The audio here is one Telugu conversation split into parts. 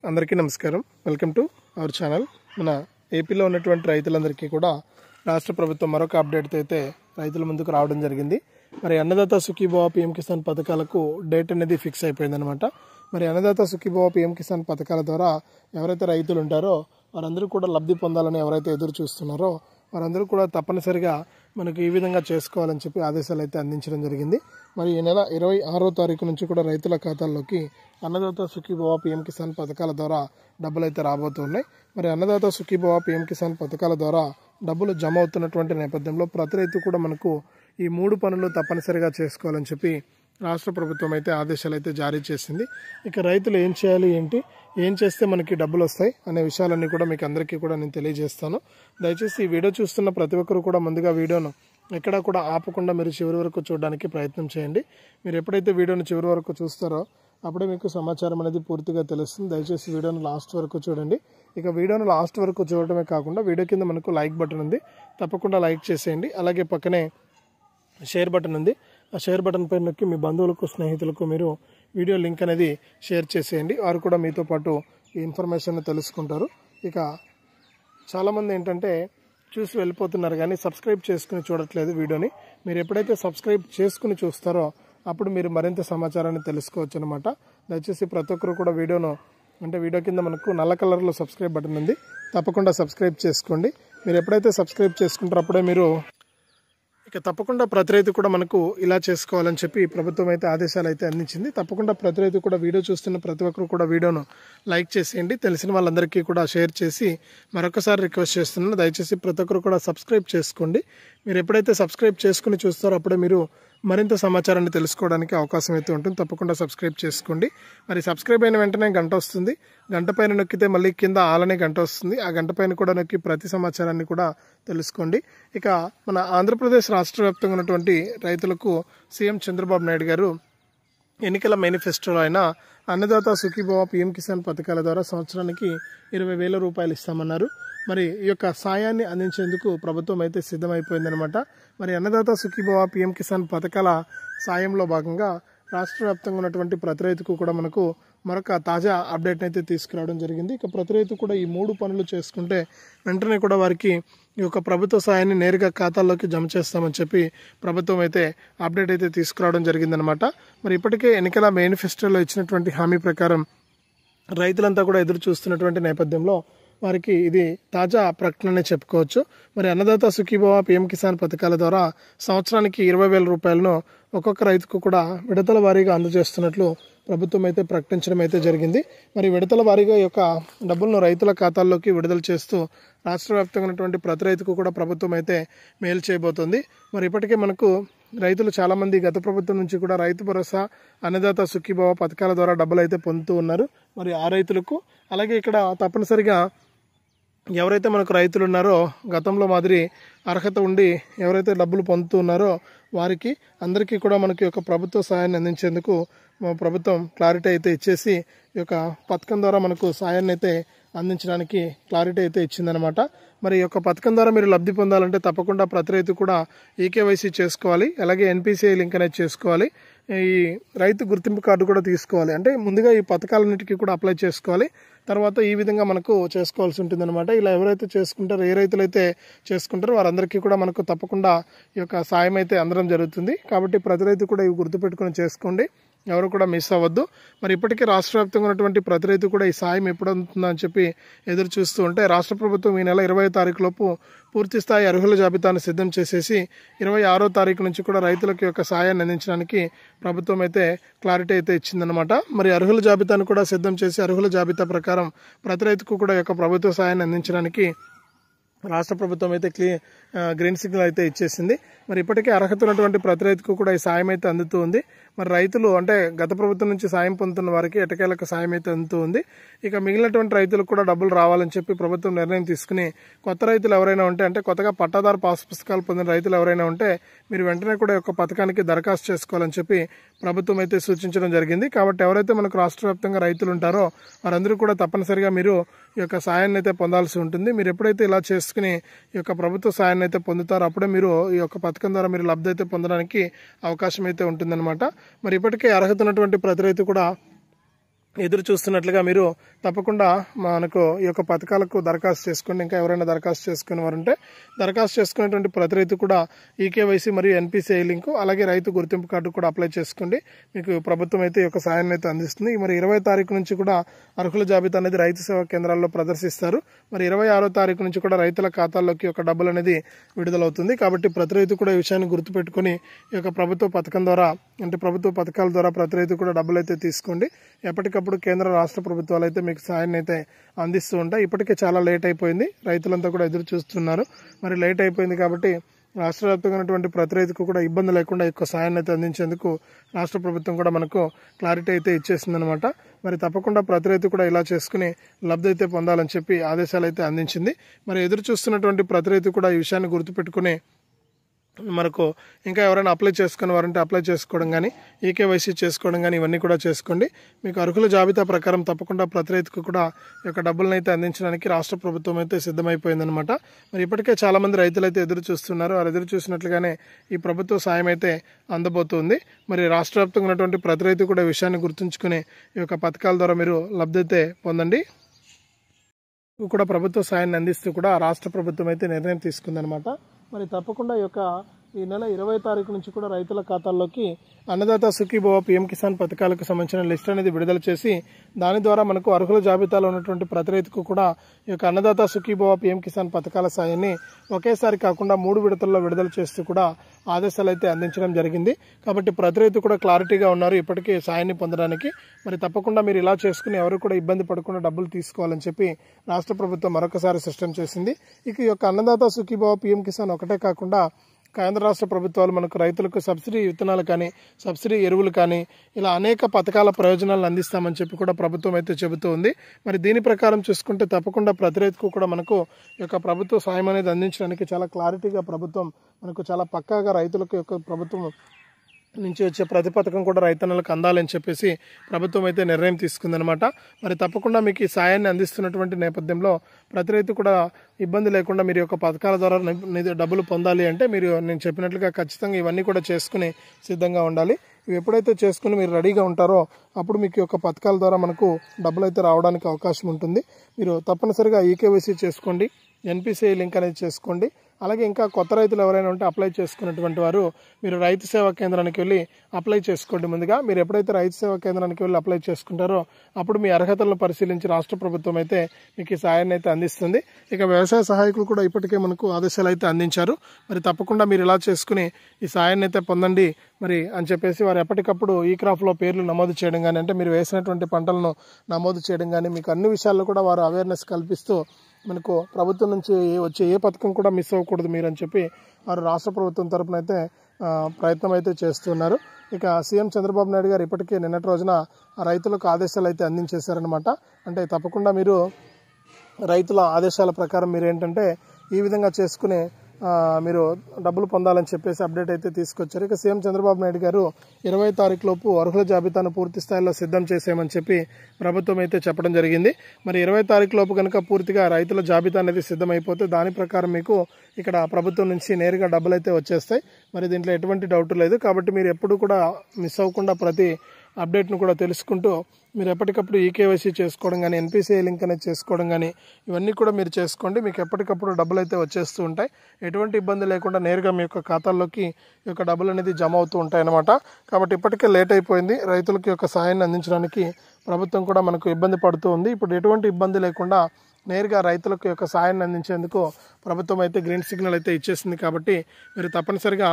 అందరికీ నమస్కారం. Welcome to our channel. మన ఏపీలో ఉన్నటువంటి రైతులందరికీ కూడా రాష్ట్ర ప్రభుత్వం మరొక అప్డేట్ అయితే రైతుల ముందుకు రావడం జరిగింది. మరి అన్నదాత సుఖీభవ పీఎం కిసాన్ పథకాలకు డేట్ అనేది ఫిక్స్ అయిపోయిందనమాట. మరి అన్నదాత సుఖీభవ పీఎం కిసాన్ పథకాల ద్వారా ఎవరైతే రైతులు ఉంటారో వారందరూ కూడా లబ్ధి పొందాలని ఎవరైతే ఎదురు చూస్తున్నారో వారందరూ కూడా తప్పనిసరిగా మనకు ఈ విధంగా చేసుకోవాలని చెప్పి ఆదేశాలు అయితే అందించడం జరిగింది. మరి ఈ నెల 26వ తారీఖు నుంచి కూడా రైతుల ఖాతాల్లోకి అన్నదాత సుఖీభవ పీఎం కిసాన్ పథకాల ద్వారా డబ్బులు అయితే రాబోతున్నాయి. మరి అన్నదాత సుఖీభవ పీఎం కిసాన్ పథకాల ద్వారా డబ్బులు జమ అవుతున్నటువంటి నేపథ్యంలో ప్రతి రైతు కూడా మనకు ఈ 3 పనులు తప్పనిసరిగా చేసుకోవాలని చెప్పి రాష్ట్ర ప్రభుత్వం అయితే ఆదేశాలు అయితే జారీ చేసింది. ఇక రైతులు ఏం చేయాలి, ఏం చేస్తే మనకి డబ్బులు వస్తాయి అనే విషయాలన్నీ కూడా మీకు అందరికీ కూడా నేను తెలియజేస్తాను. దయచేసి ఈ వీడియో చూస్తున్న ప్రతి ఒక్కరు కూడా ముందుగా వీడియోను ఎక్కడా కూడా ఆపకుండా మీరు చివరి వరకు చూడడానికి ప్రయత్నం చేయండి. మీరు ఎప్పుడైతే వీడియోను చివరి వరకు చూస్తారో అప్పుడే మీకు సమాచారం అనేది పూర్తిగా తెలుస్తుంది. దయచేసి వీడియోను లాస్ట్ వరకు చూడండి. ఇక వీడియోను లాస్ట్ వరకు చూడటమే కాకుండా వీడియో కింద మనకు లైక్ బటన్ ఉంది, తప్పకుండా లైక్ చేసేయండి. అలాగే పక్కనే షేర్ బటన్ ఉంది, ఆ షేర్ బటన్ పైన నొక్కి మీ బంధువులకు స్నేహితులకు మీరు వీడియో లింక్ అనేది షేర్ చేసేయండి. వారు కూడా మీతో పాటు ఈ ఇన్ఫర్మేషన్ తెలుసుకుంటారు. ఇక చాలామంది ఏంటంటే చూసి వెళ్ళిపోతున్నారు కానీ సబ్స్క్రైబ్ చేసుకుని చూడట్లేదు వీడియోని. మీరు ఎప్పుడైతే సబ్స్క్రైబ్ చేసుకుని చూస్తారో అప్పుడు మీరు మరింత సమాచారాన్ని తెలుసుకోవచ్చు అనమాట. దయచేసి ప్రతి ఒక్కరు కూడా వీడియో కింద మనకు నల్ల కలర్లో సబ్స్క్రైబ్ బటన్ ఉంది, తప్పకుండా సబ్స్క్రైబ్ చేసుకోండి. మీరు ఎప్పుడైతే సబ్స్క్రైబ్ చేసుకుంటారో అప్పుడే మీరు ఇక తప్పకుండా ప్రతి రైతు కూడా మనకు ఇలా చేసుకోవాలని చెప్పి ప్రభుత్వం అయితే ఆదేశాలు అయితే అందించింది. తప్పకుండా ప్రతి రైతు కూడా వీడియో చూస్తున్న ప్రతి ఒక్కరు కూడా వీడియోను లైక్ చేసేయండి. తెలిసిన వాళ్ళందరికీ కూడా షేర్ చేసి మరొకసారి రిక్వెస్ట్ చేస్తున్నాను, దయచేసి ప్రతి ఒక్కరు కూడా సబ్స్క్రైబ్ చేసుకోండి. మీరు ఎప్పుడైతే సబ్స్క్రైబ్ చేసుకుని చూస్తారో అప్పుడే మీరు మరింత సమాచారాన్ని తెలుసుకోవడానికి అవకాశం అయితే ఉంటుంది. తప్పకుండా సబ్స్క్రైబ్ చేసుకోండి. మరి సబ్స్క్రైబ్ అయిన వెంటనే గంట వస్తుంది, గంట పైన నొక్కితే మళ్ళీ కింద ఆలనే గంట వస్తుంది. ఆ గంట పైన కూడా నొక్కి ప్రతి సమాచారాన్ని కూడా తెలుసుకోండి. ఇక మన ఆంధ్రప్రదేశ్ రాష్ట్ర వ్యాప్తంగా ఉన్నటువంటి రైతులకు సీఎం చంద్రబాబు నాయుడు గారు ఎన్నికల మేనిఫెస్టోలో అయిన అన్నదాత సుఖీభవ పీఎం కిసాన్ పథకాల ద్వారా సంవత్సరానికి 20,000 రూపాయలు ఇస్తామన్నారు. మరి ఈ యొక్క సాయాన్ని అందించేందుకు ప్రభుత్వం అయితే సిద్ధమైపోయిందనమాట. మరి అన్నదాత సుఖీభవ పీఎం కిసాన్ పథకాల సాయంలో భాగంగా రాష్ట్ర వ్యాప్తంగా ఉన్నటువంటి ప్రతి రైతుకు కూడా మనకు మరొక తాజా అప్డేట్ అయితే తీసుకురావడం జరిగింది. ఇక ప్రతి రైతు కూడా ఈ 3 పనులు చేసుకుంటే వెంటనే కూడా వారికి ఈ యొక్క ప్రభుత్వ సాయాన్ని నేరుగా ఖాతాల్లోకి జమ చేస్తామని చెప్పి ప్రభుత్వం అయితే అప్డేట్ అయితే తీసుకురావడం జరిగిందనమాట. మరి ఇప్పటికే ఎన్నికల మేనిఫెస్టోలో ఇచ్చినటువంటి హామీ ప్రకారం రైతులంతా కూడా ఎదురు చూస్తున్నటువంటి నేపథ్యంలో వారికి ఇది తాజా ప్రకటననే చెప్పుకోవచ్చు. మరి అన్నదాత సుఖీభవ పీఎం కిసాన్ పథకాల ద్వారా సంవత్సరానికి 20,000 రూపాయలను ఒక్కొక్క రైతుకు కూడా విడతల వారీగా అందజేస్తున్నట్లు ప్రభుత్వం అయితే ప్రకటించడం అయితే జరిగింది. మరి విడతల వారీగా ఈ యొక్క డబ్బులను రైతుల ఖాతాల్లోకి విడుదల చేస్తూ రాష్ట్ర వ్యాప్తంగా ఉన్నటువంటి ప్రతి రైతుకు కూడా ప్రభుత్వం అయితే మేలు చేయబోతోంది. మరి ఇప్పటికే మనకు రైతులు చాలామంది గత ప్రభుత్వం నుంచి కూడా రైతు భరోసా, అన్నదాత సుఖీభవ పథకాల ద్వారా డబ్బులు అయితే పొందుతూ ఉన్నారు. మరి ఆ రైతులకు అలాగే ఇక్కడ తప్పనిసరిగా ఎవరైతే మనకు రైతులు ఉన్నారో గతంలో మాదిరి అర్హత ఉండి ఎవరైతే డబ్బులు పొందుతూ ఉన్నారో వారికి అందరికీ కూడా మనకి యొక్క ప్రభుత్వ సాయాన్ని అందించేందుకు ప్రభుత్వం క్లారిటీ అయితే ఇచ్చేసి ఈ యొక్క పథకం ద్వారా మనకు సాయాన్ని అయితే అందించడానికి క్లారిటీ అయితే ఇచ్చిందనమాట. మరి ఈ యొక్క పథకం ద్వారా మీరు లబ్ధి పొందాలంటే తప్పకుండా ప్రతి రైతు కూడా ఈకేవైసీ చేసుకోవాలి, అలాగే ఎన్పిసిఐ లింక్ అనేది చేసుకోవాలి, ఈ రైతు గుర్తింపు కార్డు కూడా తీసుకోవాలి. అంటే ముందుగా ఈ పథకాలన్నిటికీ కూడా అప్లై చేసుకోవాలి. తర్వాత ఈ విధంగా మనకు చేసుకోవాల్సి ఉంటుందన్నమాట. ఇలా ఎవరైతే చేసుకుంటారో, ఏ రైతులైతే చేసుకుంటారో వారందరికీ కూడా మనకు తప్పకుండా ఈ యొక్క సాయం అయితే అందడం జరుగుతుంది. కాబట్టి ప్రతి రైతు కూడా ఇవి గుర్తుపెట్టుకుని చేసుకోండి, ఎవరు కూడా మిస్ అవ్వద్దు. మరి ఇప్పటికే రాష్ట్ర వ్యాప్తంగా ఉన్నటువంటి ప్రతి రైతు కూడా ఈ సాయం ఎప్పుడు అందుతుందా అని చెప్పి ఎదురు చూస్తూ ఉంటే రాష్ట్ర ప్రభుత్వం ఈ నెల 20వ తారీఖు లోపు పూర్తి స్థాయి అర్హుల జాబితాను సిద్ధం చేసేసి 26వ తారీఖు నుంచి కూడా రైతులకు యొక్క సాయాన్ని అందించడానికి ప్రభుత్వం అయితే క్లారిటీ అయితే ఇచ్చిందనమాట. మరి అర్హుల జాబితాను కూడా సిద్ధం చేసి అర్హుల జాబితా ప్రకారం ప్రతి రైతుకు కూడా యొక్క ప్రభుత్వ సాయాన్ని అందించడానికి రాష్ట్ర ప్రభుత్వం అయితే గ్రీన్ సిగ్నల్ అయితే ఇచ్చేసింది. మరి ఇప్పటికే అర్హత ఉన్నటువంటి ప్రతి రైతుకు కూడా ఈ సాయం అయితే అందుతూ ఉంది. మరి రైతులు అంటే గత ప్రభుత్వం నుంచి సాయం పొందుతున్న వారికి ఎటకేలకు సాయం అయితే అందుతూ ఉంది. ఇక మిగిలినటువంటి రైతులకు కూడా డబ్బులు రావాలని చెప్పి ప్రభుత్వం నిర్ణయం తీసుకుని కొత్త రైతులు ఎవరైనా ఉంటే, అంటే కొత్తగా పట్టాదారు పాస్ పుస్తకాలు పొందిన రైతులు ఎవరైనా ఉంటే మీరు వెంటనే కూడా యొక్క పథకానికి దరఖాస్తు చేసుకోవాలని చెప్పి ప్రభుత్వం అయితే సూచించడం జరిగింది. కాబట్టి ఎవరైతే మనకు రాష్ట్ర వ్యాప్తంగా రైతులు ఉంటారో వారందరూ కూడా తప్పనిసరిగా మీరు ఈ యొక్క సాయాన్ని అయితే పొందాల్సి ఉంటుంది. మీరు ఎప్పుడైతే ఇలా చేసుకుని ఈ యొక్క ప్రభుత్వ సాయాన్ని అయితే పొందుతారో అప్పుడే మీరు ఈ యొక్క పథకం ద్వారా మీరు లబ్ధి అయితే పొందడానికి అవకాశం అయితే ఉంటుందన్నమాట. మరి ఇప్పటికే అర్హత ఉన్నటువంటి ప్రతి రైతు కూడా ఎదురు చూస్తున్నట్లుగా మీరు తప్పకుండా మనకు ఈ యొక్క పథకాలకు దరఖాస్తు చేసుకోండి. ఇంకా ఎవరైనా దరఖాస్తు చేసుకునే వారుంటే దరఖాస్తు చేసుకునేటువంటి ప్రతి రైతు కూడా ఈకేవైసీ మరియు ఎన్పిసిఐ లింకు అలాగే రైతు గుర్తింపు కార్డు కూడా అప్లై చేసుకోండి. మీకు ప్రభుత్వం అయితే ఈ యొక్క సాయాన్ని అయితే అందిస్తుంది. మరి 20 తారీఖు నుంచి కూడా అర్హుల జాబితా అనేది రైతు సేవా కేంద్రాల్లో ప్రదర్శిస్తారు. మరి 26వ తారీఖు నుంచి కూడా రైతుల ఖాతాల్లోకి ఒక డబ్బులు అనేది విడుదలవుతుంది. కాబట్టి ప్రతి రైతు కూడా ఈ విషయాన్ని గుర్తుపెట్టుకుని ఈ యొక్క ప్రభుత్వ పథకం ద్వారా ప్రభుత్వ పథకాల ద్వారా ప్రతి రైతు కూడా డబ్బులు అయితే తీసుకోండి. ఎప్పటికప్పుడు కేంద్ర రాష్ట్ర ప్రభుత్వాలు అయితే మీకు సాయాన్ని అయితే అందిస్తూ ఉంటాయి. ఇప్పటికే చాలా లేట్ అయిపోయింది, రైతులంతా కూడా ఎదురు చూస్తున్నారు. మరి లేట్ అయిపోయింది కాబట్టి రాష్ట్ర వ్యాప్తంగా ఉన్నటువంటి ప్రతి రైతుకు కూడా ఇబ్బంది లేకుండా ఎక్కువ సాయాన్ని అయితే అందించేందుకు రాష్ట్ర ప్రభుత్వం కూడా మనకు క్లారిటీ అయితే ఇచ్చేసిందనమాట. మరి తప్పకుండా ప్రతి రైతు కూడా ఇలా చేసుకుని లబ్ధి అయితే పొందాలని చెప్పి ఆదేశాలు అయితే అందించింది. మరి ఎదురు చూస్తున్నటువంటి ప్రతి రైతు కూడా ఈ విషయాన్ని గుర్తుపెట్టుకుని మనకు ఇంకా ఎవరైనా అప్లై చేసుకుని వారంటే అప్లై చేసుకోవడం కానీ ఈకేవైసీ చేసుకోవడం కానీ ఇవన్నీ కూడా చేసుకోండి. మీకు అర్హుల జాబితా ప్రకారం తప్పకుండా ప్రతి రైతుకు కూడా ఈ యొక్క డబ్బులను అయితే అందించడానికి రాష్ట్ర ప్రభుత్వం అయితే సిద్ధమైపోయిందనమాట. మరి ఇప్పటికే చాలామంది రైతులు అయితే ఎదురు చూస్తున్నారు. వారు ఎదురు చూసినట్లుగానే ఈ ప్రభుత్వ సాయం అయితే అందబోతుంది. మరి రాష్ట్ర వ్యాప్తంగా ఉన్నటువంటి ప్రతి రైతు కూడా ఈ విషయాన్ని గుర్తుంచుకుని ఈ యొక్క పథకాల ద్వారా మీరు లబ్ధి అయితే పొందండి. కూడా ప్రభుత్వ సాయాన్ని అందిస్తూ కూడా రాష్ట్ర ప్రభుత్వం అయితే నిర్ణయం తీసుకుందనమాట. మరి తప్పకుండా ఈ నెల 20 తారీఖు నుంచి కూడా రైతుల ఖాతాల్లోకి అన్నదాత సుఖీభవ పీఎం కిసాన్ పథకాలకు సంబంధించిన లిస్ట్ అనేది విడుదల చేసి దాని ద్వారా మనకు అర్హుల జాబితాలో ఉన్నటువంటి ప్రతి రైతుకు కూడా ఈ యొక్క అన్నదాత సుఖీభవ పీఎం కిసాన్ పథకాల సాయాన్ని ఒకేసారి కాకుండా 3 విడతల్లో విడుదల చేస్తూ కూడా ఆదేశాలు అయితే అందించడం జరిగింది. కాబట్టి ప్రతి రైతు కూడా క్లారిటీగా ఉన్నారు ఇప్పటికీ సాయాన్ని పొందడానికి. మరి తప్పకుండా మీరు ఇలా చేసుకుని ఎవరు కూడా ఇబ్బంది పడకుండా డబ్బులు తీసుకోవాలని చెప్పి రాష్ట్ర ప్రభుత్వం మరొకసారి స్పష్టం చేసింది. ఇక ఈ యొక్క అన్నదాత సుఖీభవ పీఎం కిసాన్ ఒకటే కాకుండా కేంద్ర రాష్ట్ర ప్రభుత్వాలు మనకు రైతులకు సబ్సిడీ విత్తనాలు కానీ సబ్సిడీ ఎరువులు కానీ ఇలా అనేక పథకాల ప్రయోజనాలను అందిస్తామని చెప్పి కూడా ప్రభుత్వం అయితే చెబుతూ ఉంది. మరి దీని ప్రకారం చూసుకుంటే తప్పకుండా ప్రతి రైతుకు కూడా మనకు ఈ యొక్క ప్రభుత్వ సాయం అనేది అందించడానికి చాలా క్లారిటీగా ప్రభుత్వం మనకు చాలా పక్కాగా రైతులకు యొక్క ప్రభుత్వం నుంచి వచ్చే ప్రతి పథకం కూడా రైతన్నలకు అందాలని చెప్పేసి ప్రభుత్వం అయితే నిర్ణయం తీసుకుందనమాట. మరి తప్పకుండా మీకు ఈ సాయాన్ని అందిస్తున్నటువంటి నేపథ్యంలో ప్రతి రైతు కూడా ఇబ్బంది లేకుండా మీరు యొక్క పథకాల ద్వారా డబ్బులు పొందాలి అంటే నేను చెప్పినట్లుగా ఖచ్చితంగా ఇవన్నీ కూడా చేసుకుని సిద్ధంగా ఉండాలి. ఇవి ఎప్పుడైతే చేసుకుని మీరు రెడీగా ఉంటారో అప్పుడు మీకు యొక్క పథకాల ద్వారా మనకు డబ్బులు అయితే రావడానికి అవకాశం ఉంటుంది. మీరు తప్పనిసరిగా ఈకేవైసీ చేసుకోండి, ఎన్పిసిఐ లింక్ అనేది చేసుకోండి. అలాగే ఇంకా కొత్త రైతులు ఎవరైనా ఉంటే అప్లై చేసుకున్నటువంటి వారు మీరు రైతు సేవా కేంద్రానికి వెళ్ళి అప్లై చేసుకోండి. ముందుగా మీరు ఎప్పుడైతే రైతు సేవా కేంద్రానికి వెళ్ళి అప్లై చేసుకుంటారో అప్పుడు మీ అర్హతలను పరిశీలించి రాష్ట్ర ప్రభుత్వం అయితే మీకు ఈ సాయాన్ని అయితే అందిస్తుంది. ఇక వ్యవసాయ సహాయకులు కూడా ఇప్పటికే మనకు ఆదేశాలు అయితే అందించారు. మరి తప్పకుండా మీరు ఇలా చేసుకుని ఈ సాయాన్ని అయితే పొందండి మరి అని చెప్పేసి వారు ఎప్పటికప్పుడు ఈ క్రాప్లో పేర్లు నమోదు చేయడం కానీ అంటే మీరు వేసినటువంటి పంటలను నమోదు చేయడం కానీ మీకు అన్ని విషయాల్లో కూడా వారు అవేర్నెస్ కల్పిస్తూ మనకు ప్రభుత్వం నుంచి వచ్చే ఏ పథకం కూడా మిస్ అవ్వకూడదు మీరు అని చెప్పి వారు రాష్ట్ర ప్రభుత్వం తరపున అయితే ప్రయత్నం అయితే చేస్తున్నారు. ఇక సీఎం చంద్రబాబు నాయుడు గారు ఇప్పటికే నిన్నటి రోజున రైతులకు ఆదేశాలు అయితే అందించేశారనమాట. అంటే తప్పకుండా మీరు రైతుల ఆదేశాల ప్రకారం మీరు ఏంటంటే ఈ విధంగా చేసుకుని మీరు డబ్బులు పొందాలని చెప్పేసి అప్డేట్ అయితే తీసుకొచ్చారు. ఇక సీఎం చంద్రబాబు నాయుడు గారు 20 తారీఖు లోపు అర్హుల జాబితాను పూర్తి స్థాయిలో సిద్ధం చేసేయమని చెప్పి ప్రభుత్వం అయితే చెప్పడం జరిగింది. మరి 20 తారీఖు లోపు కనుక పూర్తిగా రైతుల జాబితా అనేది సిద్ధమైపోతే దాని ప్రకారం మీకు ఇక్కడ ప్రభుత్వం నుంచి నేరుగా డబ్బులు అయితే వచ్చేస్తాయి. మరి దీంట్లో ఎటువంటి డౌట్ లేదు. కాబట్టి మీరు ఎప్పుడు కూడా మిస్ అవ్వకుండా ప్రతి అప్డేట్ను కూడా తెలుసుకుంటూ మీరు ఎప్పటికప్పుడు ఈకేవైసీ చేసుకోవడం కానీ ఎన్పిసిఐ లింక్ అనేది చేసుకోవడం కానీ ఇవన్నీ కూడా మీరు చేసుకోండి. మీకు ఎప్పటికప్పుడు డబ్బులు అయితే వచ్చేస్తూ ఉంటాయి. ఎటువంటి ఇబ్బంది లేకుండా నేరుగా మీ యొక్క ఖాతాల్లోకి ఈ యొక్క డబ్బులు అనేది జమ అవుతూ ఉంటాయి అన్నమాట. కాబట్టి ఇప్పటికే లేట్ అయిపోయింది. రైతులకి యొక్క సాయాన్ని అందించడానికి ప్రభుత్వం కూడా మనకు ఇబ్బంది పడుతూ ఉంది. ఇప్పుడు ఎటువంటి ఇబ్బంది లేకుండా నేరుగా రైతులకు యొక్క సాయాన్ని అందించేందుకు ప్రభుత్వం అయితే గ్రీన్ సిగ్నల్ అయితే ఇచ్చేసింది. కాబట్టి మీరు తప్పనిసరిగా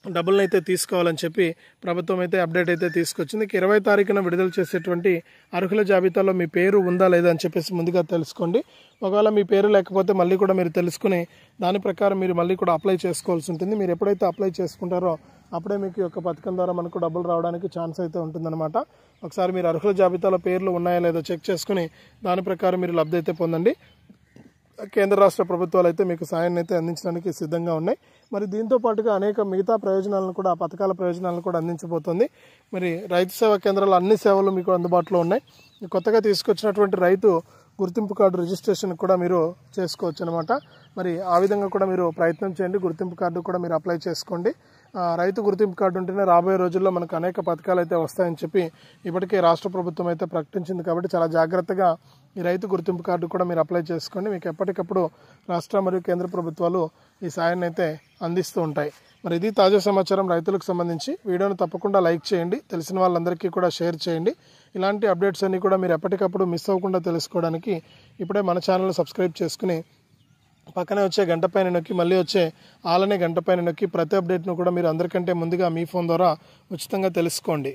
డబ్బులను అయితే తీసుకోవాలని చెప్పి ప్రభుత్వం అయితే అప్డేట్ అయితే తీసుకొచ్చింది. 20 తారీఖున విడుదల చేసేటువంటి అర్హుల జాబితాలో మీ పేరు ఉందా లేదా అని చెప్పేసి ముందుగా తెలుసుకోండి. ఒకవేళ మీ పేరు లేకపోతే మళ్ళీ కూడా మీరు తెలుసుకుని దాని ప్రకారం మీరు మళ్ళీ కూడా అప్లై చేసుకోవాల్సి ఉంటుంది. మీరు ఎప్పుడైతే అప్లై చేసుకుంటారో అప్పుడే మీకు యొక్క పథకం ద్వారా మనకు డబ్బులు రావడానికి ఛాన్స్ అయితే ఉంటుందన్నమాట. ఒకసారి మీరు అర్హుల జాబితాలో పేర్లు ఉన్నాయా లేదో చెక్ చేసుకుని దాని ప్రకారం మీరు లబ్ధి అయితే పొందండి. కేంద్ర రాష్ట్ర ప్రభుత్వాలు అయితే మీకు సాయాన్ని అయితే అందించడానికి సిద్ధంగా ఉన్నాయి. మరి దీంతో పాటుగా అనేక మిగతా ప్రయోజనాలను కూడా పథకాల ప్రయోజనాలను కూడా అందించబోతోంది. మరి రైతు సేవా కేంద్రాలు అన్ని సేవలు మీకు అందుబాటులో ఉన్నాయి. కొత్తగా తీసుకొచ్చినటువంటి రైతు గుర్తింపు కార్డు రిజిస్ట్రేషన్ కూడా మీరు చేసుకోవచ్చు అనమాట. మరి ఆ విధంగా కూడా మీరు ప్రయత్నం చేయండి. గుర్తింపు కార్డు కూడా మీరు అప్లై చేసుకోండి. రైతు గుర్తింపు కార్డు ఉంటేనే రాబోయే రోజుల్లో మనకు అనేక పథకాలు అయితే వస్తాయని చెప్పి ఇప్పటికే రాష్ట్ర ప్రభుత్వం అయితే ప్రకటించింది. కాబట్టి చాలా జాగ్రత్తగా ఈ రైతు గుర్తింపు కార్డు కూడా మీరు అప్లై చేసుకోండి. మీకు ఎప్పటికప్పుడు రాష్ట్ర మరియు కేంద్ర ప్రభుత్వాలు ఈ సాయాన్ని అయితే అందిస్తూ ఉంటాయి. మరి ఇది తాజా సమాచారం రైతులకు సంబంధించి. వీడియోను తప్పకుండా లైక్ చేయండి, తెలిసిన వాళ్ళందరికీ కూడా షేర్ చేయండి. ఇలాంటి అప్డేట్స్ అన్నీ కూడా మీరు ఎప్పటికప్పుడు మిస్ అవ్వకుండా తెలుసుకోవడానికి ఇప్పుడే మన ఛానల్ సబ్స్క్రైబ్ చేసుకుని పక్కనే వచ్చే గంట పైన నొక్కి మళ్ళీ వచ్చే ఆలనే గంట పైన నొక్కి ప్రతి అప్డేట్ను కూడా మీరు అందరికంటే ముందుగా మీ ఫోన్ ద్వారా ఉచితంగా తెలుసుకోండి.